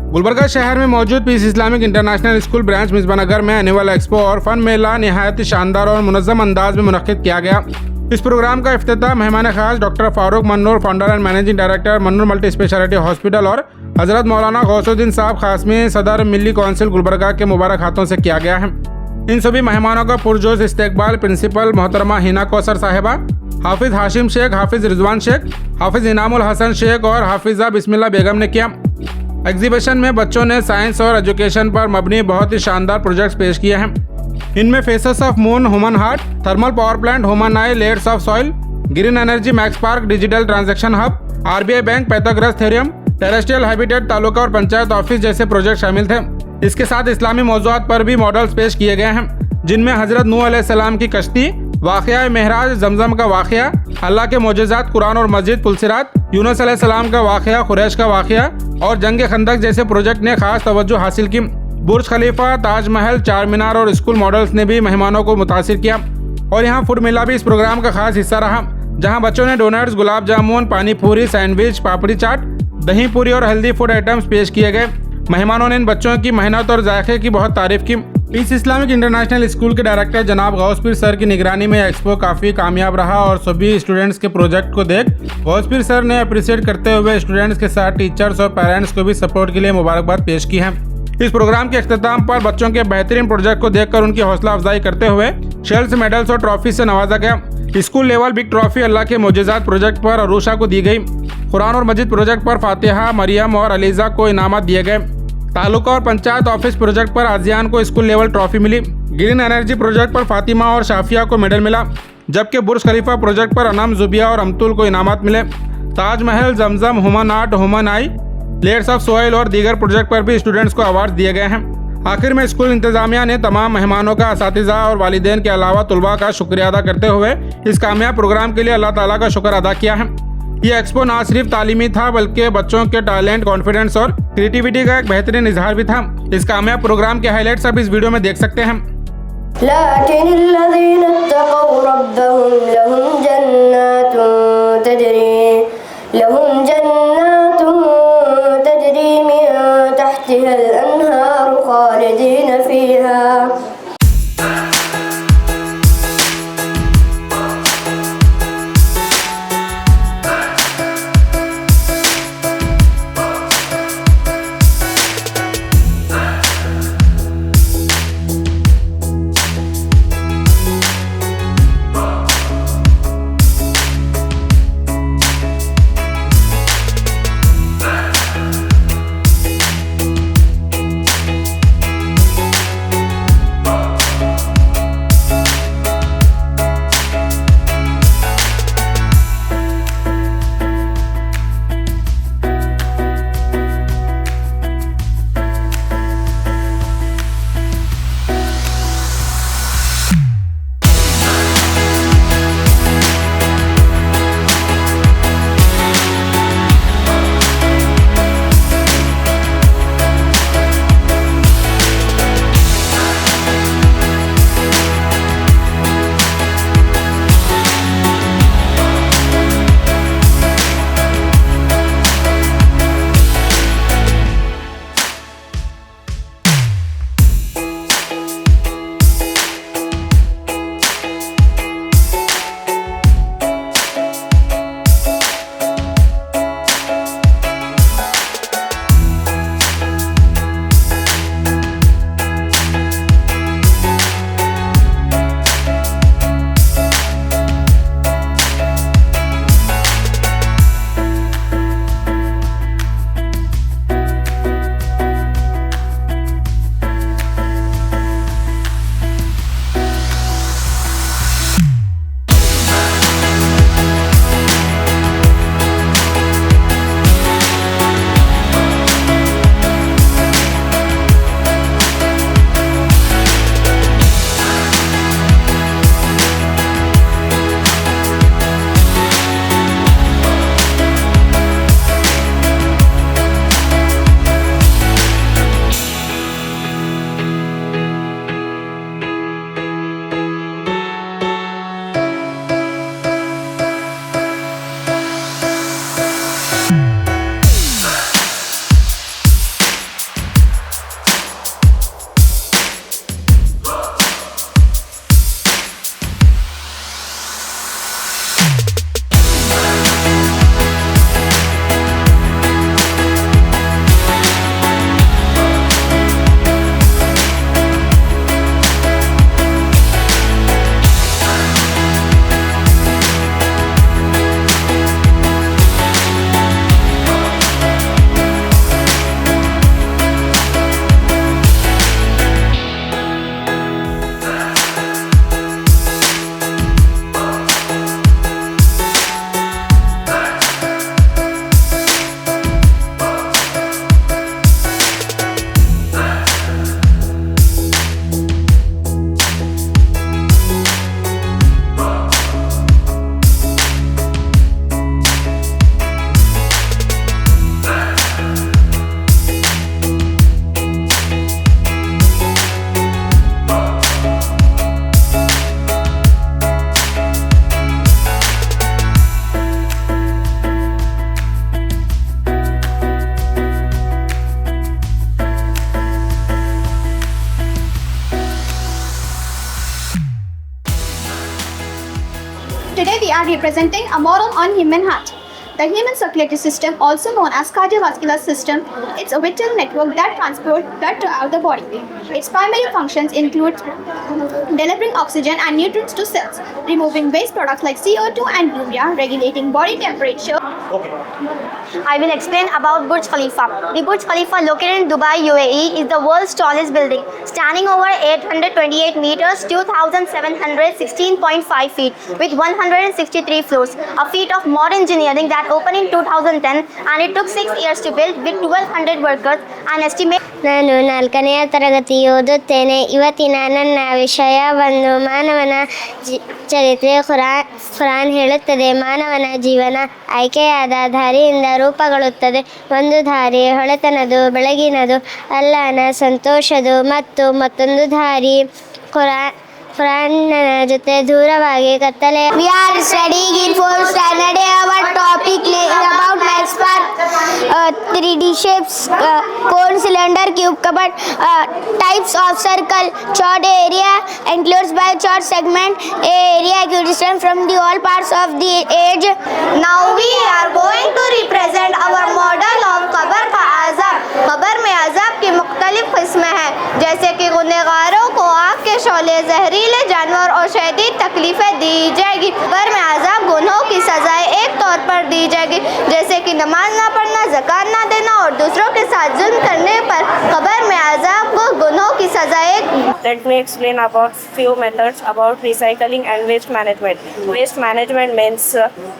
गुलबर्गा शहर में मौजूद peace Islamic international school branch Misbanagar में एनुअल एक्सपो और फन मेला निहायत शानदार और मुनज़्ज़म अंदाज में मुनक़्क़िद किया गया। इस प्रोग्राम का इफ्तिताह मेहमान खास doctor Farooq Mannur, founder and managing director Mannur multi speciality hospital और हजरत मौलाना गौसुद्दीन साहब खासमी सदर मिली कौंसिल गुलबर्गा के मुबारक हाथों से किया गया है। इन सभी मेहमानों का पुरजोश इस्तकबाल प्रिंसिपल मोहतरमा हिना कौसर साहिबा, हाफिज हाशिम शेख, हाफिज रिजवान शेख, हाफिज इनामुल हसन शेख और हाफिजा बिस्मिल्ला बेगम ने किया। एग्जीबिशन में बच्चों ने साइंस और एजुकेशन पर मबनी बहुत ही शानदार प्रोजेक्ट्स पेश किए हैं। इनमें faces of moon, human heart, thermal power plant, human eye, layers of soil, green energy, max park, digital transaction hub, RBI bank, Pythagoras theorem, terrestrial habitat, taluka और पंचायत ऑफिस जैसे प्रोजेक्ट शामिल थे। इसके साथ इस्लामी मौज़ूआत पर भी मॉडल्स पेश किए गए हैं, जिनमें हजरत नूह अलैहिस्सलाम की कश्ती, वाक़या मेहराज, जमजम का वाक़या, अल्लाह के मोजज़ात, कुरान और मस्जिद, पुलसिरात, यूनुस अलैहिस्सलाम का वाक़या, खुरैश का वाक़या और जंग खंदक जैसे प्रोजेक्ट ने खास तवज्जो हासिल की। बुर्ज खलीफा, ताजमहल, चार मीनार और स्कूल मॉडल्स ने भी मेहमानों को मुतासिर किया। और यहाँ फूड मेला भी इस प्रोग्राम का खास हिस्सा रहा, जहाँ बच्चों ने डोनट्स, गुलाब जामुन, पानी पूरी, सैंडविच, पापड़ी चाट, दही पूरी और हेल्दी फूड आइटम्स पेश किए गए। मेहमानों ने इन बच्चों की मेहनत और जायके की बहुत तारीफ की। पीस इस्लामिक इंटरनेशनल स्कूल के डायरेक्टर जनाब गौसपीर सर की निगरानी में एक्सपो काफ़ी कामयाब रहा और सभी स्टूडेंट्स के प्रोजेक्ट को देख गौसपीर सर ने अप्रिशिएट करते हुए स्टूडेंट्स के साथ टीचर्स और पेरेंट्स को भी सपोर्ट के लिए मुबारकबाद पेश की है। इस प्रोग्राम के अख्ताम पर बच्चों के बेहतरीन प्रोजेक्ट को देखकर उनकी हौसला अफजाई करते हुए शेल्स, मेडल्स और ट्रॉफी से नवाजा गया। स्कूल लेवल बिग ट्रॉफी अल्लाह के मोजज़ात प्रोजेक्ट पर अरूशा को दी गई। कुरान और मस्जिद प्रोजेक्ट पर फातिहा, मरियम और अलीज़ा को इनामत दिए गए। तालुका और पंचायत ऑफिस प्रोजेक्ट पर आजियान को स्कूल लेवल ट्रॉफी मिली। ग्रीन एनर्जी प्रोजेक्ट पर फातिमा और शाफिया को मेडल मिला, जबकि बुर्ज खलीफा प्रोजेक्ट पर अनम, जुबिया और अमतुल को इनामत मिले। Taj Mahal, Zamzam, human art, human eye, layers of soil और दीगर प्रोजेक्ट पर भी स्टूडेंट्स को अवार्ड दिए गए हैं। आखिर में स्कूल इंतजामिया ने तमाम मेहमानों का, असातिज़ा और वालिदैन के अलावा तुलबा का शुक्रिया अदा करते हुए इस कामयाब प्रोग्राम के लिए अल्लाह ताला का शुक्र अदा किया है। ये एक्सपो ना सिर्फ तालीमी था बल्कि बच्चों के टैलेंट, कॉन्फिडेंस और क्रिएटिविटी का एक बेहतरीन इजहार भी था। इस कामयाब प्रोग्राम के हाईलाइट्स आप इस वीडियो में देख सकते हैं। are representing a model on human heart. The human circulatory system, also known as cardiovascular system, it's a vital network that transports blood throughout the body. Its primary functions include delivering oxygen and nutrients to cells, removing waste products like CO2 and urea, regulating body temperature. I will explain about Burj Khalifa. The Burj Khalifa, located in Dubai, UAE, is the world's tallest building, standing over 828 meters, 2,716.5 feet, with 163 floors. A feat of modern engineering that opened in 2010, and it took 6 years to build, with 1,200 workers and estimate. ನಾನು 4ನೇ ತರಗತಿ ಓದುತ್ತೇನೆ. ಇವತ್ತಿನ ನನ್ನ ವಿಷಯ ಒಂದು ಮಾನವನ ಚರಿತ್ರೆ. ಖುರಾನ್ ಹೇಳುತ್ತದೆ, ಮಾನವನ ಜೀವನ ಆಯ್ಕೆಯಾದ ದಾರಿಯಿಂದ ರೂಪುಗೊಳ್ಳುತ್ತದೆ. ಒಂದು ದಾರಿ ಹೊಳೆತನದು, ಬೆಳಗಿನದು, ಅಲ್ಲಾಹನ ಸಂತೋಷದು, ಮತ್ತು ಮತ್ತೊಂದು ದಾರಿ ಖುರಾನ್ನ ಜೊತೆ ದೂರವಾಗಿ ಕತ್ತಲೆ. We are studying in 4th standard. Our topic is about maths for 3D shapes, cone, cylinder, cube, cupboard. Types of circle. Chord area enclosed by chord segment. Area equidistant from the all parts of the edge. Now we are going to represent our model of कब्र का अज़ाब. कब्र में अज़ाब की मुख्तलिफ किस्में हैं, जैसे कि गुनहगारों को आग के शोले, जहरीले जानवर और शदीद तकलीफ़ें दी जाएगी. कब्र में अज़ाब गुनहों की सज़ाएं एक तौर पर दी जाएगी, जैसे कि नमाज ना पढ़ना, ज़कात ना देना और दूसरों के साथ जुल्म करने पर कब्र में अज़ाब को गुनहों की सज़ाएं. Let me explain about few methods about recycling and waste management. Waste management means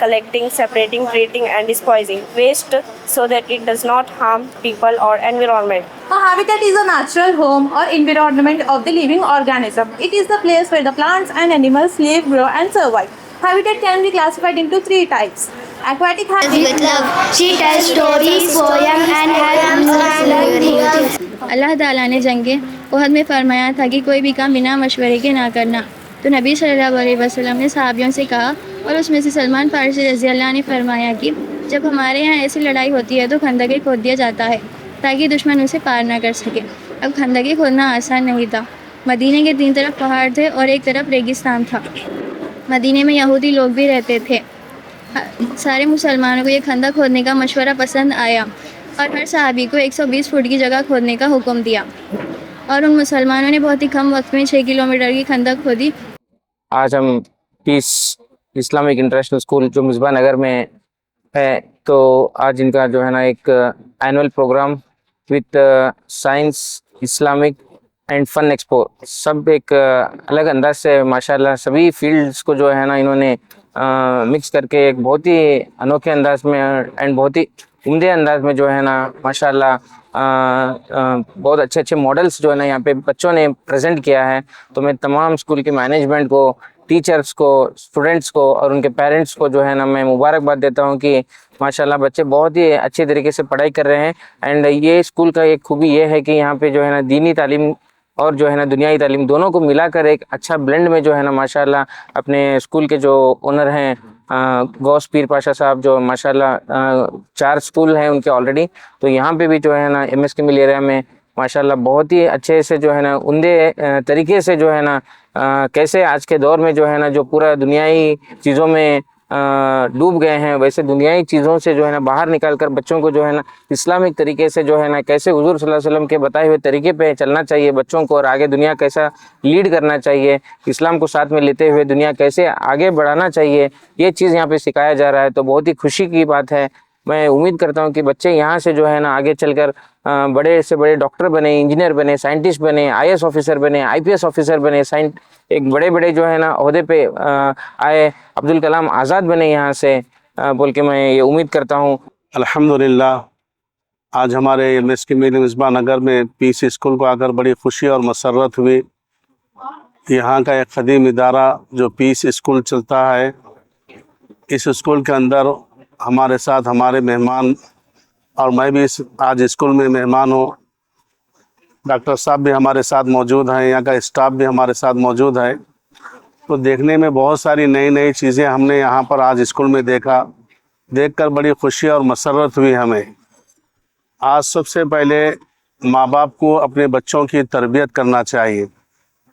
collecting, separating, treating and disposing waste so that it does not harm people or environment. A habitat is a natural home or environment of the living organism. It is the place where the plants and animals live, grow and survive. Habitat can be classified into 3 types. Aquatic habitat. She tells stories, poems and helps. अल्लाह ताला ने जंगे उहद में फरमाया था कि कोई भी काम बिना मशवरे के ना करना, तो नबी सल्लल्लाहु अलैहि वसल्लम ने सहाबियों से कहा, और उसमें से सलमान फारसी रज़ी अल्लाह ने फरमाया कि जब हमारे यहाँ ऐसी लड़ाई होती है तो खंदकें खोद दिया जाता है ताकि दुश्मन उसे पार ना कर सके. अब खंदकें खोदना आसान नहीं था. मदीने के 3 तरफ पहाड़ थे और एक तरफ रेगिस्तान था. मदीने में यहूदी लोग भी रहते थे. सारे मुसलमानों को ये खंदक खोदने का मशवरा पसंद आया और हर सहाबी को 120 फुट की जगह खोदने का हुक्म दिया, और उन मुसलमानों ने बहुत ही कम वक्त में 6 किलोमीटर की खंदक खोदी. आज हम पीस इस्लामिक इंटरनेशनल स्कूल जो मिसबा नगर में है, तो आज इनका जो है ना एक annual programme with science, Islamic and fun expo, सब एक अलग अंदाज से माशाल्लाह सभी फील्ड्स को जो है ना इन्होंने मिक्स करके एक बहुत ही अनोखे अंदाज में एंड बहुत ही उम्दे अंदाज में जो है ना माशाल्लाह बहुत अच्छे अच्छे मॉडल्स जो है ना यहाँ पे बच्चों ने प्रेजेंट किया है. तो मैं तमाम स्कूल के मैनेजमेंट को, टीचर्स को, स्टूडेंट्स को और उनके पेरेंट्स को जो है ना मैं मुबारकबाद देता हूँ कि माशाल्लाह बच्चे बहुत ही अच्छे तरीके से पढ़ाई कर रहे हैं. एंड ये स्कूल का एक खूबी ये है कि यहाँ पे जो है ना दीनी तालीम और जो है ना दुनियाई तालीम दोनों को मिलाकर एक अच्छा ब्लेंड में जो है ना माशाल्लाह अपने स्कूल के जो ओनर हैं गौस पीर पाशा साहब, जो माशाल्लाह 4 स्कूल हैं उनके ऑलरेडी, तो यहाँ पे भी जो है ना MSK मिल एरिया में माशाल्लाह बहुत ही अच्छे से जो है ना उम्दे तरीके से जो है ना कैसे आज के दौर में जो है ना जो पूरा दुनियाई चीज़ों में डूब गए हैं, वैसे दुनियाई चीज़ों से जो है ना बाहर निकाल कर बच्चों को जो है ना इस्लामिक तरीके से जो है ना कैसे हुजूर सल्लल्लाहु अलैहि वसल्लम के बताए हुए तरीके पे चलना चाहिए बच्चों को, और आगे दुनिया कैसा लीड करना चाहिए, इस्लाम को साथ में लेते हुए दुनिया कैसे आगे बढ़ाना चाहिए, ये चीज़ यहाँ पे सिखाया जा रहा है. तो बहुत ही खुशी की बात है. मैं उम्मीद करता हूँ कि बच्चे यहाँ से जो है ना आगे चलकर बड़े से बड़े डॉक्टर बने, इंजीनियर बने, साइंटिस्ट बने, IAS ऑफिसर बने, IPS ऑफिसर बने, एक बड़े बड़े जो है ना ओहदे पे आए, अब्दुल कलाम आज़ाद बने यहाँ से बोल के मैं ये उम्मीद करता हूँ. अल्हम्दुलिल्लाह आज हमारे MSK मिसबा नगर में पीस स्कूल को आकर बड़ी खुशी और मसरत हुई. यहाँ का एक क़दीम इदारा जो पीस स्कूल चलता है, इस स्कूल के अंदर हमारे साथ हमारे मेहमान, और मैं भी आज स्कूल में मेहमान हूँ. डॉक्टर साहब भी हमारे साथ मौजूद हैं, यहाँ का स्टाफ भी हमारे साथ मौजूद है. तो देखने में बहुत सारी नई नई चीज़ें हमने यहाँ पर आज स्कूल में देखकर बड़ी खुशी और मसरत हुई हमें. आज सबसे पहले माँ बाप को अपने बच्चों की तरबियत करना चाहिए,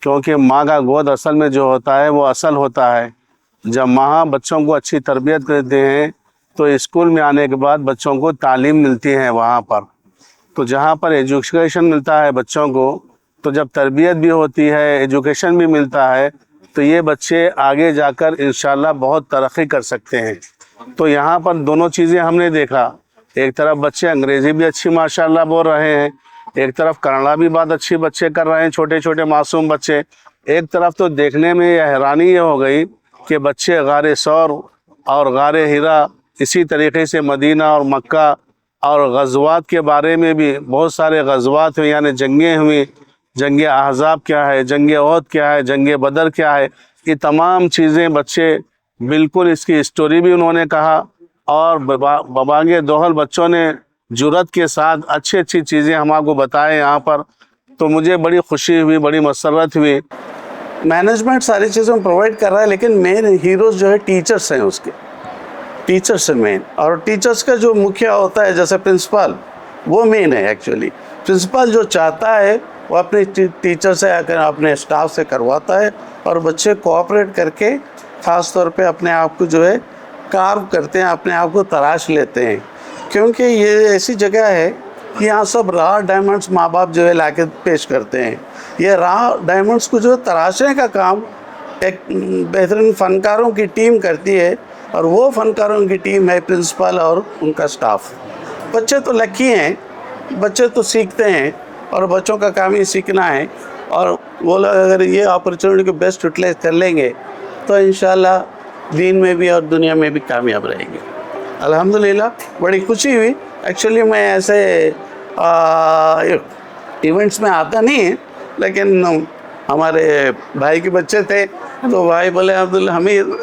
क्योंकि माँ का गोद असल में जो होता है वो असल होता है. जब वहाँ बच्चों को अच्छी तरबियत करते हैं तो स्कूल में आने के बाद बच्चों को तालीम मिलती है वहाँ पर। तो जहाँ पर एजुकेशन मिलता है बच्चों को, तो जब तरबियत भी होती है, एजुकेशन भी मिलता है, तो ये बच्चे आगे जाकर इंशाल्लाह बहुत तरक्की कर सकते हैं। तो यहाँ पर दोनों चीज़ें हमने देखा, एक तरफ बच्चे अंग्रेज़ी भी अच्छी माशाल्लाह बोल रहे हैं, एक तरफ कन्नड़ा भी बहुत अच्छी बच्चे कर रहे हैं, छोटे छोटे मासूम बच्चे। एक तरफ तो देखने में यह हैरानी ये हो गई कि बच्चे गारे सौर और गारे हिरा, इसी तरीके से मदीना और मक्का और गज़वात के बारे में भी बहुत सारे गज़वात हुए, यानी जंगें हुई, जंग अहज़ाब क्या है, जंग ओहद क्या है, जंग बदर क्या है, ये तमाम चीज़ें बच्चे बिल्कुल इसकी स्टोरी भी उन्होंने कहा और बबांगे दोहल बच्चों ने जुरत के साथ अच्छी अच्छी चीज़ें हमको बताए यहाँ पर। तो मुझे बड़ी खुशी हुई, बड़ी मसरत हुई। मैनेजमेंट सारी चीज़ें प्रोवाइड कर रहा है, लेकिन मेन हीरोज़ जो है टीचर्स हैं, उसके टीचर्स है मेन। और टीचर्स का जो मुखिया होता है जैसे प्रिंसिपल, वो मेन है एक्चुअली। प्रिंसिपल जो चाहता है वो अपने टीचर से आकर अपने स्टाफ से करवाता है और बच्चे कोऑपरेट करके ख़ास तौर पे अपने आप को जो है कार्व करते हैं, अपने आप को तराश लेते हैं। क्योंकि ये ऐसी जगह है कि यहाँ सब रॉ डायमंड्स माँ बाप जो है लाके पेश करते हैं। ये रॉ डायमंड्स को जो तराशने का काम एक बेहतरीन फ़नकारों की टीम करती है, और वो फ़नकारों की टीम है प्रिंसिपल और उनका स्टाफ। बच्चे तो लकी हैं, बच्चे तो सीखते हैं और बच्चों का काम ही सीखना है। और वो लोग अगर ये अपॉर्चुनिटी को बेस्ट यूटिलाइज कर लेंगे तो इंशाल्लाह दीन में भी और दुनिया में भी कामयाब रहेंगे। अल्हम्दुलिल्लाह बड़ी खुशी हुई। एक्चुअली मैं ऐसे इवेंट्स में आता नहीं है, लेकिन हमारे भाई के बच्चे थे तो भाई बोले अब्दुल्ला हमीद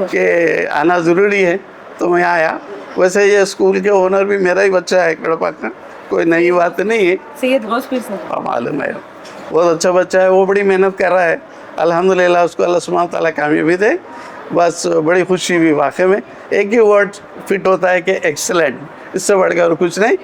के आना ज़रूरी है, तो मैं आया। वैसे ये स्कूल के ओनर भी मेरा ही बच्चा है, कड़पा का, कोई नई बात नहीं है, मालूम है। बहुत अच्छा बच्चा है, वो बड़ी मेहनत कर रहा है। अल्हम्दुलिल्लाह उसको अल्लाह सुब्हानहू तआला कामयाबी दे। बस बड़ी खुशी हुई। वाकई में एक ही वर्ड फिट होता है कि एक्सीलेंट, इससे बढ़कर कुछ नहीं।